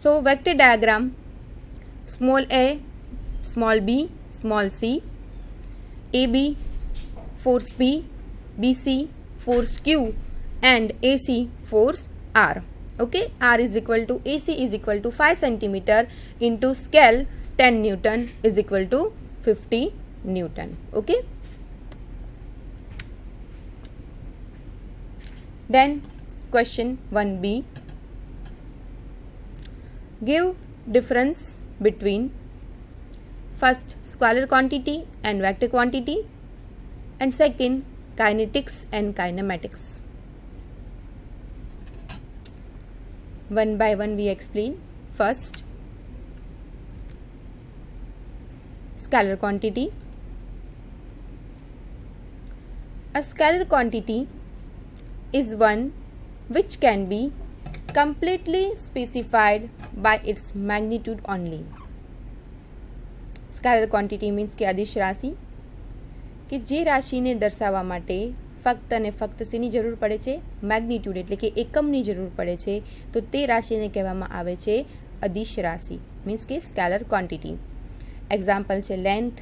So vector diagram, small a, small b, small c, AB, force P, BC, force Q, and AC, force R. Okay, R is equal to AC is equal to 5 centimeter into scale 10 Newton is equal to 50 Newton. Okay. Then question 1b. Give difference between first scalar quantity and vector quantity, and second kinetics and kinematics. One by one we explain. First, scalar quantity. A scalar quantity is one which can be completely specified by its magnitude only. Scalar quantity means કે અદિશ રાશિ કે જે રાશિને દર્શાવવા માટે ફક્ત અને ફક્ત શેની જરૂર પડે છે? મેગ્નિટ્યુડ એટલે કે એકમની જરૂર પડે છે, તો તે રાશિને કહેવામાં આવે છે અદિશ રાશિ, મીન્સ કે સ્કેલર ક્વોન્ટિટી. એક્ઝામ્પલ છે લેન્થ,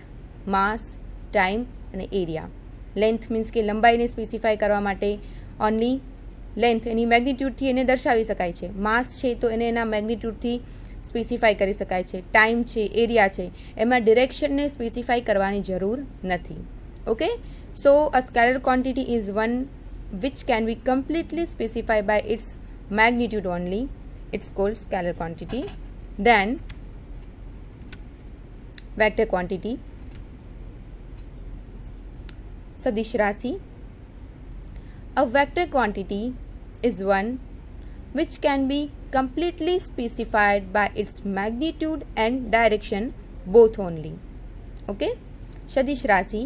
માસ, ટાઈમ અને એરિયા. લેન્થ મીન્સ કે લંબાઈને સ્પેસિફાય કરવા માટે ઓનલી લેન્થ એની મેગ્નિટ્યુડથી એને દર્શાવી શકાય છે. માસ છે તો એને એના મેગ્નિટ્યુડથી સ્પેસિફાઈ કરી શકાય છે. ટાઈમ છે, એરિયા છે, એમાં ડિરેક્શનને સ્પેસિફાઈ કરવાની જરૂર નથી. Okay, so a scalar quantity is one which can be completely specified by its magnitude only. It's called scalar quantity. Then vector quantity, सदिश राशि. A vector quantity is one which can be completely specified by its magnitude and direction both only. Okay, સદિશ રાશિ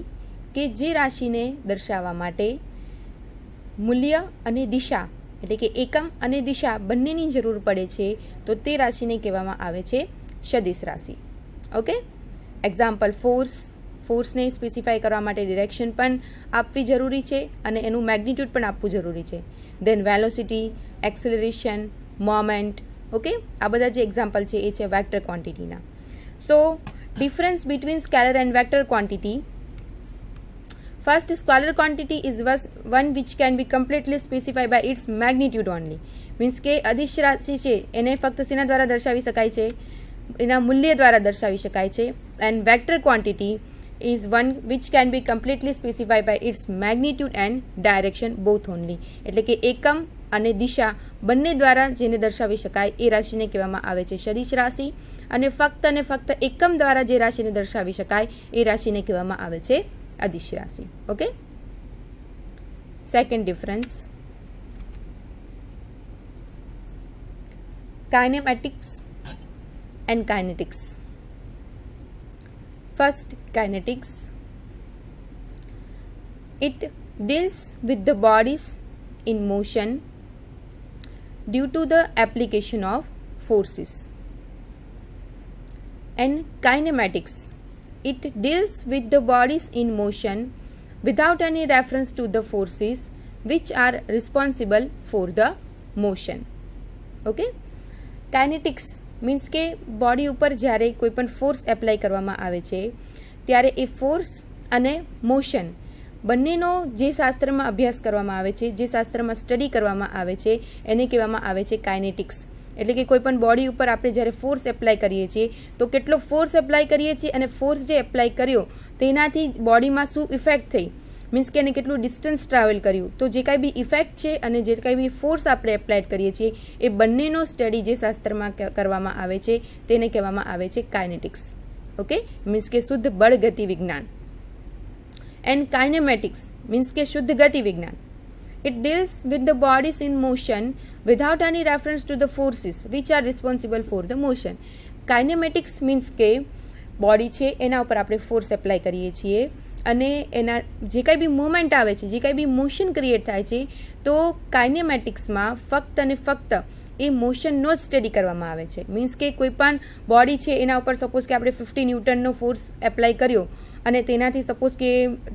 કે જે રાશિને દર્શાવવા માટે મૂલ્ય અને દિશા એટલે કે એકમ અને દિશા બંનેની જરૂર પડે છે, તો તે રાશિને કહેવામાં આવે છે સદિશ રાશિ. ઓકે, એક્ઝામ્પલ ફોર્સને સ્પેસિફાઈ કરવા માટે ડિરેક્શન પણ આપવી જરૂરી છે અને એનું મેગ્નિટ્યુડ પણ આપવું જરૂરી છે. Then velocity, acceleration, moment. Okay, આ બધા જે એક્ઝામ્પલ છે એ છે વેક્ટર ક્વોન્ટિટીના. So difference between scalar and vector quantity. First, scalar quantity is one which can be completely specified by its magnitude only. Means કે અદિશ રાશિ છે એને ફક્ત શેના દ્વારા દર્શાવી શકાય છે? એના મૂલ્ય દ્વારા દર્શાવી શકાય છે. And vector quantity is one which can be completely specified by its magnitude and direction both only. એટલે કે એકમ અને દિશા બંને દ્વારા જેને દર્શાવી શકાય એ રાશિને કહેવામાં આવે છે સદિશ રાશિ, અને ફક્ત એકમ દ્વારા જે રાશિને દર્શાવી શકાય એ રાશિને કહેવામાં આવે છે અદિશ રાશિ. Okay, second difference, kinematics and kinetics. First, kinetics. It deals with the bodies in motion due to the application of forces. And kinematics, it deals with the bodies in motion without any reference to the forces which are responsible for the motion. Okay, kinetics means કે body ઉપર જ્યારે કોઈ પણ force apply કરવામાં આવે છે ત્યારે એ force અને મોશન બંનેનો જે શાસ્ત્રમાં અભ્યાસ કરવામાં આવે છે, જે શાસ્ત્રમાં સ્ટડી કરવામાં આવે છે, એને કહેવામાં આવે છે કાઇનેટિક્સ. એટલે કે કોઈ પણ બોડી ઉપર આપણે જ્યારે ફોર્સ એપ્લાય કરીએ છીએ તો કેટલો ફોર્સ એપ્લાય કરીએ છીએ અને ફોર્સ જે એપ્લાય કર્યો તેનાથી બોડીમાં શું ઇફેક્ટ થઈ, મીન્સ કે એને કેટલું ડિસ્ટન્સ ટ્રાવેલ કર્યું, તો જે કાંઈ બી ઇફેક્ટ છે અને જે કાંઈ બી ફોર્સ આપણે એપ્લાય કરીએ છીએ એ બંનેનો સ્ટડી જે શાસ્ત્રમાં કરવામાં આવે છે તેને કહેવામાં આવે છે કાઇનેટિક્સ. ઓકે, મીન્સ કે શુદ્ધ બળ ગતિ વિજ્ઞાન. એન્ડ કાઇનેમેટિક્સ મીન્સ કે શુદ્ધ ગતિ વિજ્ઞાન. It deals with the bodies in motion without any reference to the forces which are responsible for the motion. Kinematics means કે બોડી છે એના ઉપર આપણે ફોર્સ એપ્લાય કરીએ છીએ અને એના જે કાંઈ બી મૂવમેન્ટ આવે છે, જે કાંઈ બી મોશન ક્રિએટ થાય છે, તો કાઇનેમેટિક્સમાં ફક્ત અને ફક્ત એ મોશનનો જ સ્ટડી કરવામાં આવે છે. મીન્સ કે કોઈ પણ બોડી છે એના ઉપર સપોઝ કે આપણે 50 ન્યૂટનનો ફોર્સ એપ્લાય કર્યો અને તેનાથી સપોઝ કે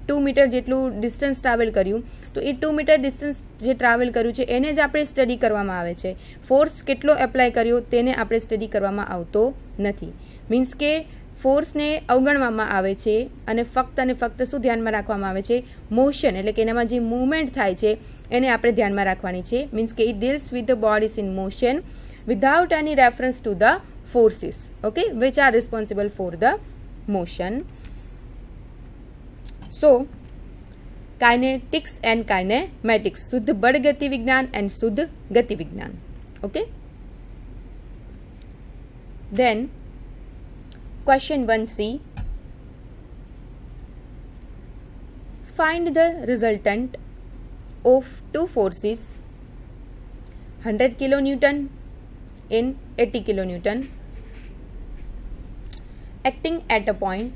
2 મીટર જેટલું ડિસ્ટન્સ ટ્રાવેલ કર્યું, તો એ 2 મીટર ડિસ્ટન્સ જે ટ્રાવેલ કર્યું છે એને જ આપણે સ્ટડી કરવામાં આવે છે. ફોર્સ કેટલો એપ્લાય કર્યો તેને આપણે સ્ટડી કરવામાં આવતો નથી. મીન્સ કે ફોર્સને અવગણવામાં આવે છે અને ફક્ત શું ધ્યાનમાં રાખવામાં આવે છે? મોશન, એટલે કે એનામાં જે મૂવમેન્ટ થાય છે એને આપણે ધ્યાનમાં રાખવાની છે. મીન્સ કે it deals with the bodies in motion without any reference to the forces, okay, which are responsible for the motion. So kinetics and kinematics, શુદ્ધ બળ ગતિ વિજ્ઞાન એન્ડ શુદ્ધ ગતિ વિજ્ઞાન. Okay, then question 1c, find the resultant of two forces 100 kilonewton in 80 kilonewton acting at a point.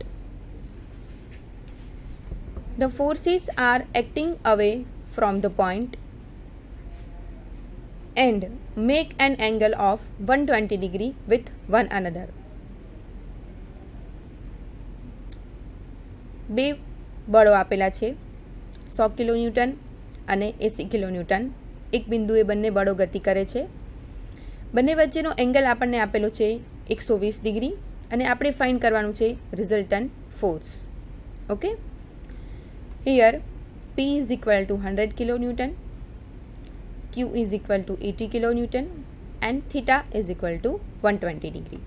The forces are acting away from the point and make an angle of 120 degree with one another. બે બળો આપેલા છે, 100 kilonewton અને 80 kilonewton. એક બિંદુએ બંને બળો ગતિ કરે છે. બંને વચ્ચેનો એંગલ આપણને આપેલો છે 120 ડિગ્રી અને આપણે ફાઇન્ડ કરવાનું છે resultant force. Okay, here P is equal to 100 kilonewton, Q is equal to 80 kilonewton and theta is equal to 120 degree.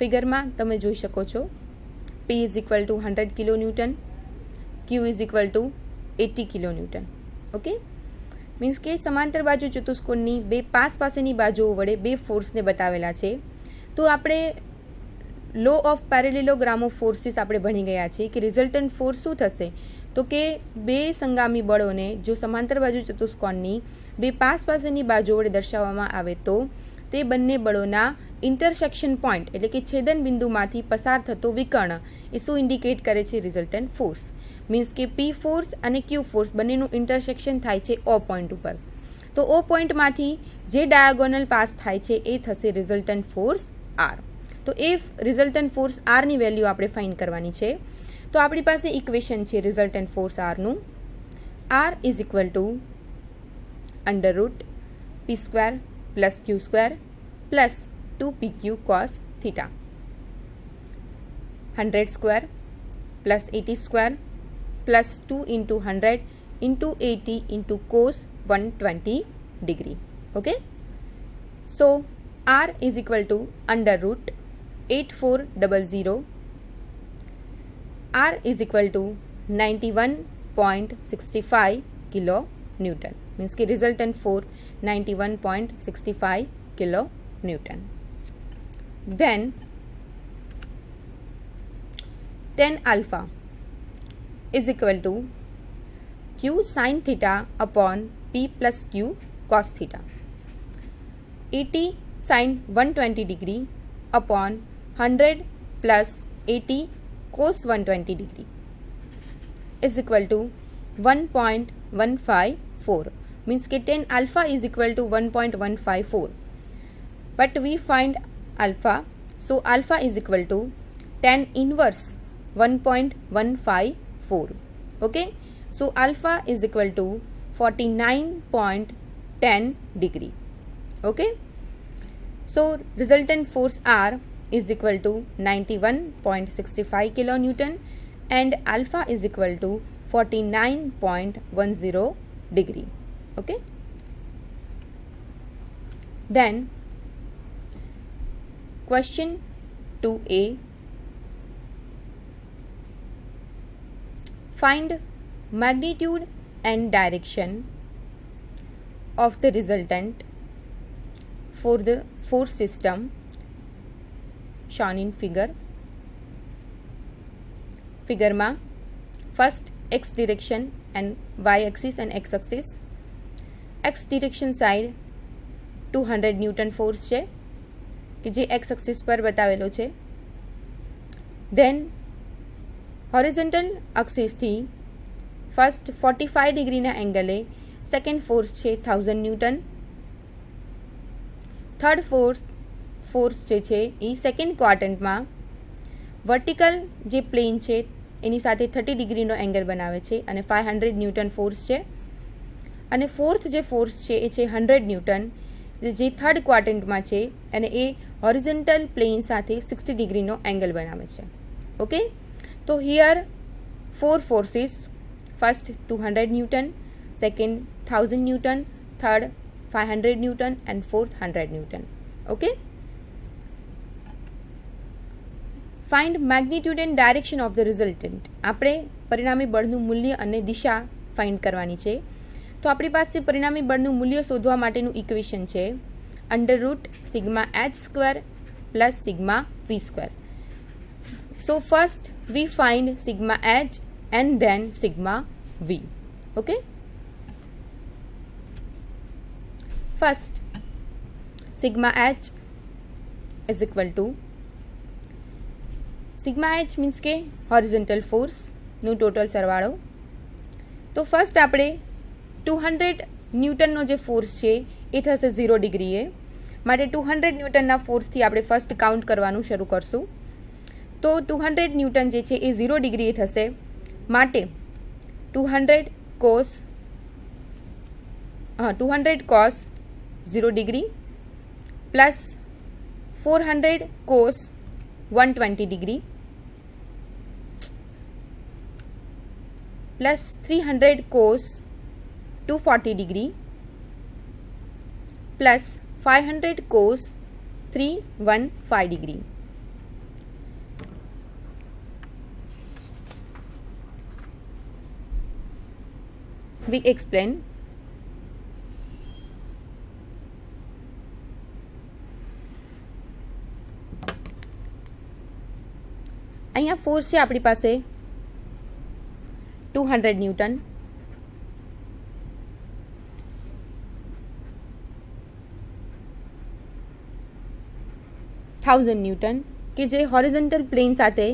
ફિગરમાં તમે જોઈ શકો છો P is equal to 100 kilonewton, Q is equal to 80 kilonewton. Okay, means કે સમાંતર બાજુ ચતુષ્કોણની બે પાસેની બાજુઓ વડે બે ફોર્સને બતાવેલા છે. તો આપણે law of parallelogram of forces આપણે ભણી ગયા છીએ કે રિઝલ્ટન્ટ ફોર્સ શું થશે? તો કે બે સંગામી બળોને જો સમાંતર બાજુ ચતુષ્કોણની બે પાસેની બાજુઓ વડે દર્શાવવામાં આવે તો તે બંને બળોના ઇન્ટરસેક્શન પોઈન્ટ એટલે કે છેદન બિંદુમાંથી પસાર થતો વિકર્ણ એ શું ઇન્ડિકેટ કરે છે? Resultant force. મીન્સ કે P ફોર્સ અને Q ફોર્સ બંનેનું ઇન્ટરસેક્શન થાય છે O પોઈન્ટ ઉપર. તો O પોઈન્ટમાંથી જે ડાયાગોનલ પાસ થાય છે એ થશે રિઝલ્ટન્ટ ફોર્સ R. તો એ રિઝલ્ટન્ટ ફોર્સ Rની વેલ્યુ આપણે ફાઇન્ડ કરવાની છે. તો આપણી પાસે ઇક્વેશન છે રિઝલ્ટન્ટ ફોર્સ Rનું. R is equal to √ P² plus Q² plus 2pq cos theta, 100 square plus 80 square plus 2 into 100 into 80 into cos 120 degree. Okay, so R is equal to √8400. R is equal to 91.65 kilonewton. Means कि resultant for 91.65 kilonewton. Then tan alpha is equal to Q sin theta upon P plus Q cos theta. 80 sin 120 degree upon 100 plus 80 cos 120 degree is equal to 1.154. Means कि tan alpha is equal to 1.154. But we find alpha, so alpha is equal to tan inverse 1.154. Okay, so alpha is equal to 49.10 degree. Okay, so resultant force R is equal to 91.65 kilonewton and alpha is equal to 49.10 degree. Okay, then question 2a, find magnitude and direction of the resultant for the force system shown in figure. Figure માં first x direction and y axis and x axis. x direction side 200 newton force છે કે જે x axis પર બતાવેલો છે. then horizontal એક્સિસથી first 45 ડિગ્રીના એંગલે second force છે 1000 newton, third force જે છે એ સેકન્ડ ક્વાડ્રન્ટમાં વર્ટિકલ જે પ્લેન છે એની સાથે 30 ડિગ્રીનો એંગલ બનાવે છે અને 500 ન્યૂટન ફોર્સ છે. અને ફોર્થ જે ફોર્સ છે એ છે 100 ન્યૂટન જે થર્ડ ક્વાડ્રન્ટમાં છે અને એ હોરિઝોન્ટલ પ્લેન સાથે 60 ડિગ્રીનો એંગલ બનાવે છે. ઓકે, તો here 4 forces, first 200 newton, second 1000 newton, third 500 newton and fourth 100 newton. Okay, find magnitude and direction of the resultant. આપણે પરિણામી બળનું મૂલ્ય અને દિશા ફાઇન્ડ કરવાની છે. તો આપણી પાસે પરિણામી બળનું મૂલ્ય શોધવા માટેનું ઇક્વેશન છે √σ(h)² + σ(v)². So first we find σ(h) and then σ(v). Okay. First σ(h) is equal to σ(h) means કે horizontal force નું ટોટલ સરવાળો. તો ફર્સ્ટ આપણે 200 ન્યૂટનનો જે ફોર્સ છે એ થશે 0 ડિગ્રીએ. માટે 200 ન્યૂટનના ફોર્સથી આપણે ફર્સ્ટ કાઉન્ટ કરવાનું શરૂ કરશું. તો 200 ન્યૂટન જે છે એ 0 ડિગ્રીએ થશે. માટે 200 cos 0 degree plus 400 cos 120 degree plus 300 cos 240 degree plus 500 cos 315 degree. We explain. અહીંયા ફોર્સ છે આપણી પાસે 200 ન્યૂટન, ન્યૂટન કે જે હોરિઝોન્ટલ પ્લેન સાથે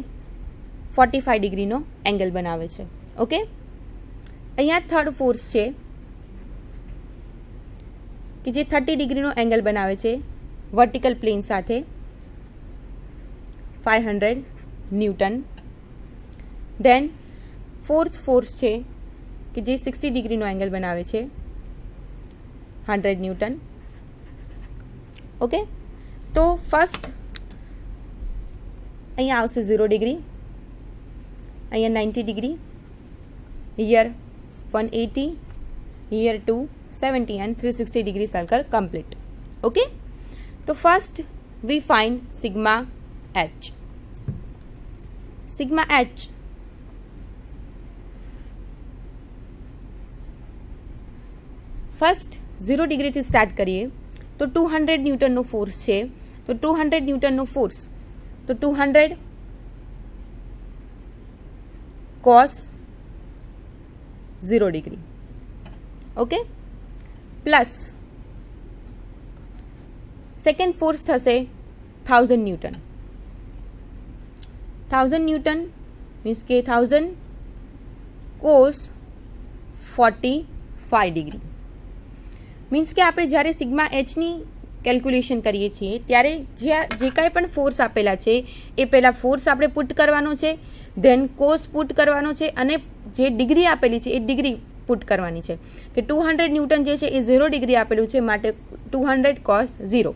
45 ડિગ્રીનો એંગલ બનાવે છે. ઓકે, અહીંયા થર્ડ ફોર્સ છે કે જે 30 ડિગ્રીનો એંગલ બનાવે છે વર્ટિકલ પ્લેન સાથે 500 ન્યૂટન. દેન ફોર્થ ફોર્સ છે કે જે 60 ડિગ્રીનો એંગલ બનાવે છે 100 ન્યૂટન. ઓકે, તો ફર્સ્ટ અહીંયા આવશે 0 ડિગ્રી, અહીંયા 90 degree, here 180, here 270 and 360 degree circle complete. Okay, તો first we find σ(h). σ(h) first 0 ડિગ્રીથી સ્ટાર્ટ કરીએ તો 200 ન્યૂટનનો ફોર્સ છે. તો 200 ન્યૂટનનો ફોર્સ, તો 200 cos 0 degree. Okay, plus second force થશે 1000 ન્યૂટન. 1000 ન્યૂટન મીન્સ કે 1000 cos 45 ડિગ્રી. મીન્સ કે આપણે જ્યારે σ(h)ની કેલ્ક્યુલેશન કરીએ છીએ ત્યારે જે કાંઈ પણ ફોર્સ આપેલા છે એ પહેલાં ફોર્સ આપણે પુટ કરવાનો છે, ધેન કોસ પુટ કરવાનો છે અને જે ડિગ્રી આપેલી છે એ ડિગ્રી પુટ કરવાની છે. કે 200 ન્યૂટન જે છે એ 0 ડિગ્રી આપેલું છે માટે 200 cos 0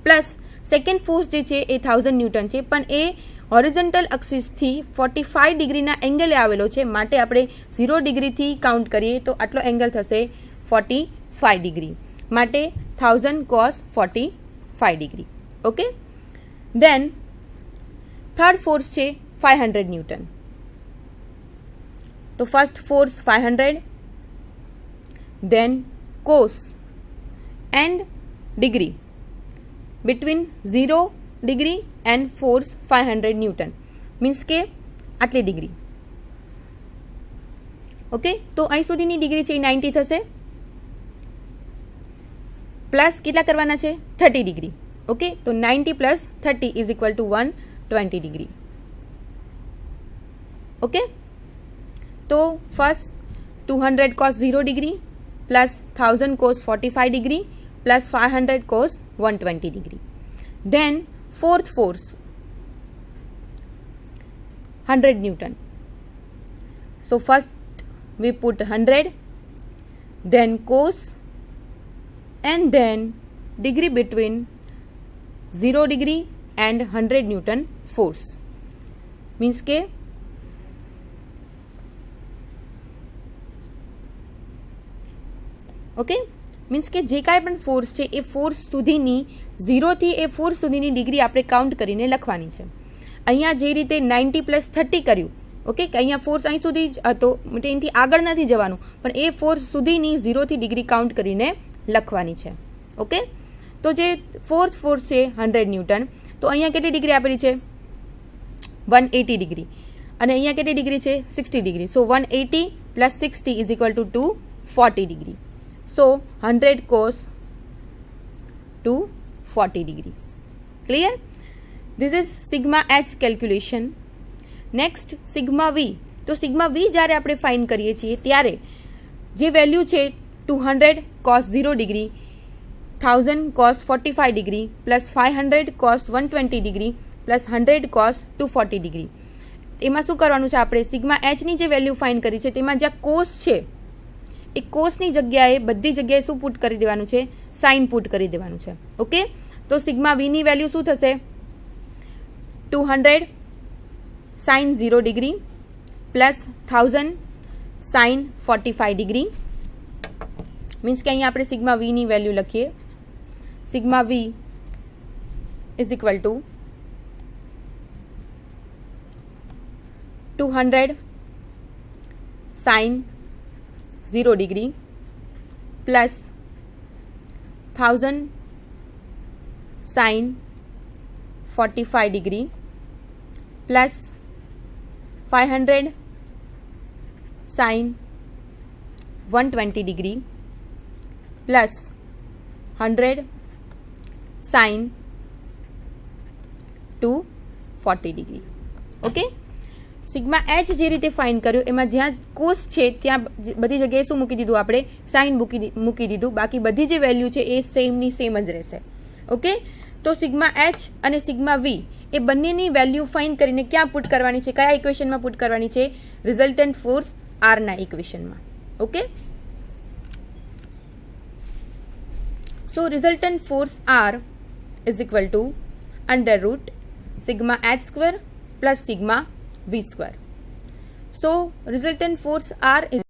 પ્લસ સેકન્ડ ફોર્સ જે છે એ 1000 ન્યૂટન છે પણ એ હોરિઝોન્ટલ એક્સિસથી 45 ડિગ્રીના એંગલે આવેલો છે માટે આપણે 0 ડિગ્રીથી કાઉન્ટ કરીએ તો આટલો એંગલ થશે 45 ડિગ્રી માટે 1000 cos 45 degree. Okay, then third force છે 500 ન્યૂટન. તો first force 500, then cos and degree between 0 degree and force 500 newton means કે આટલી ડિગ્રી. ઓકે, તો અહીં સુધીની ડિગ્રી છે એ 90 થશે પ્લસ કેટલા કરવાના છે 30 ડિગ્રી. ઓકે, તો 90 + 30 = 120 ડિગ્રી. ओके, तो first 200 cos 0 degree plus 1000 cos 45 degree plus 500 cos 120 degree. Then fourth force 100 Newton. So first we put 100, then cos, and then degree between 0 degree and 100 Newton force. Means કે okay, means કે જે કાંઈ પણ force છે એ force સુધીની 0થી એ force સુધીની degree આપણે count કરીને લખવાની છે. અહીંયા જે રીતે 90 + 30 કર્યું, ઓકે, કે અહીંયા ફોર્સ અહીં સુધી જ હતો, એટલે એનાથી આગળ નથી જવાનું, પણ એ ફોર્સ સુધીની 0થી ડિગ્રી કાઉન્ટ કરીને લખવાની છે. ઓકે, તો જે ફોર્થ ફોર્સ છે 100 ન્યૂટન, તો અહીંયા કેટલી ડિગ્રી આપેલી છે 180 ડિગ્રી, અને અહીંયા કેટલી ડિગ્રી છે 60 degree. So 180 + 60 = 240 degree. So 100 cos 240 degree. Clear? This is sigma h calculation. Next sigma v. તો sigma v જ્યારે આપણે ફાઇન્ડ કરીએ છીએ ત્યારે જે વેલ્યુ છે 200 cos 0 degree, 1000 cos 45 degree plus 500 cos 120 degree plus 100 cos 240 degree, એમાં શું કરવાનું છે આપણે સિગ્મા એચની જે વેલ્યુ ફાઇન્ડ કરી છે તેમાં જ્યાં કોસ છે એ કોસની જગ્યાએ બધી જગ્યાએ શું પુટ કરી દેવાનું છે, સાઇન પુટ કરી દેવાનું છે. ઓકે, તો સિગ્મા વીની વેલ્યુ શું થશે 200 sin 0 degree plus 1000 sin 45 degree. Means કે અહીંયા આપણે સિગ્મા વીની વેલ્યુ લખીએ, સિગ્મા વી = 200 sin 0 degree plus 1000 sin 45 degree plus 500 sin 120 degree plus 100 sin 240 degree. Okay, sigma H જે રીતે ફાઇન્ડ કર્યું એમાં જ્યાં કોસ છે ત્યાં બધી જગ્યાએ શું મૂકી દીધું આપણે, સાઇન મૂકી દીધું, બાકી બધી જે વેલ્યુ છે એ સેમની સેમ જ રહેશે. ઓકે, તો સિગ્મા એચ અને સિગ્મા વી એ બંનેની વેલ્યુ ફાઇન્ડ કરીને ક્યાં પુટ કરવાની છે, કયા ઇક્વેશનમાં પુટ કરવાની છે, resultant force આરના ઇક્વેશનમાં. Okay, so resultant force R = √ sigma h² plus sigma v². So resultant force R is